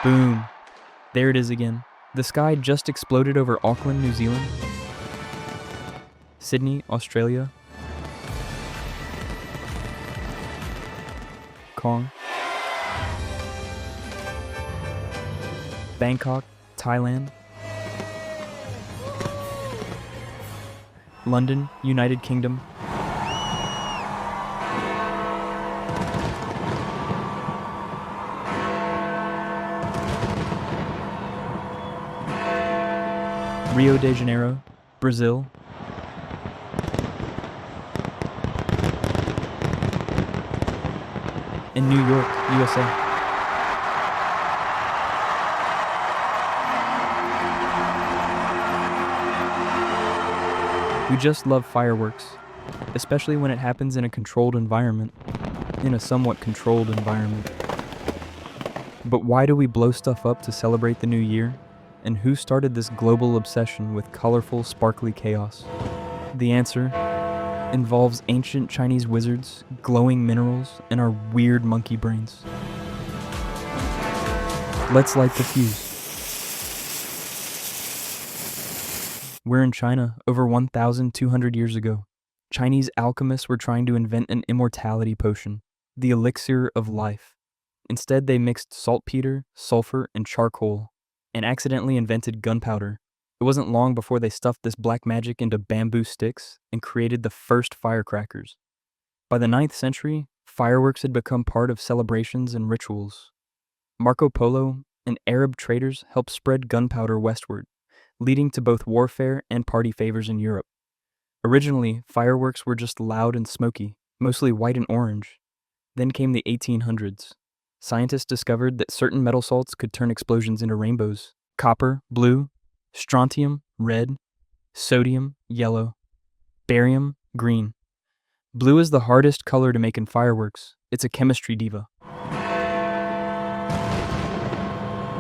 Boom. There it is again. The sky just exploded over Auckland, New Zealand, Sydney, Australia, Kong, Bangkok, Thailand, London, United Kingdom, Rio de Janeiro, Brazil, and New York, USA. We just love fireworks, especially when it happens in a controlled environment, in a somewhat controlled environment. But why do we blow stuff up to celebrate the new year? And who started this global obsession with colorful, sparkly chaos? The answer involves ancient Chinese wizards, glowing minerals, and our weird monkey brains. Let's light the fuse. We're in China over 1,200 years ago. Chinese alchemists were trying to invent an immortality potion, the elixir of life. Instead, they mixed saltpeter, sulfur, and charcoal, and accidentally invented gunpowder. It wasn't long before they stuffed this black magic into bamboo sticks and created the first firecrackers. By the 9th century, fireworks had become part of celebrations and rituals. Marco Polo and Arab traders helped spread gunpowder westward, leading to both warfare and party favors in Europe. Originally, fireworks were just loud and smoky, mostly white and orange. Then came the 1800s. Scientists discovered that certain metal salts could turn explosions into rainbows: copper, blue; strontium, red; sodium, yellow; barium, green. Blue is the hardest color to make in fireworks. It's a chemistry diva.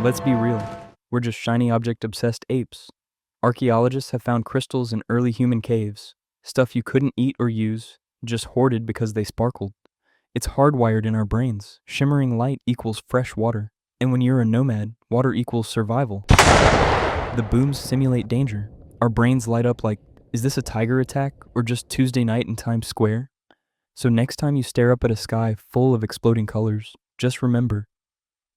Let's be real. We're just shiny object-obsessed apes. Archaeologists have found crystals in early human caves, stuff you couldn't eat or use, just hoarded because they sparkled. It's hardwired in our brains. Shimmering light equals fresh water. And when you're a nomad, water equals survival. The booms simulate danger. Our brains light up like, is this a tiger attack or just Tuesday night in Times Square? So next time you stare up at a sky full of exploding colors, just remember,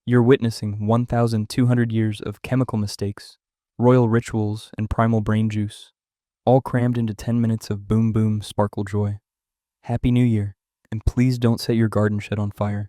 you're witnessing 1,200 years of chemical mistakes, royal rituals, and primal brain juice, all crammed into 10 minutes of boom boom sparkle joy. Happy New Year. And please don't set your garden shed on fire.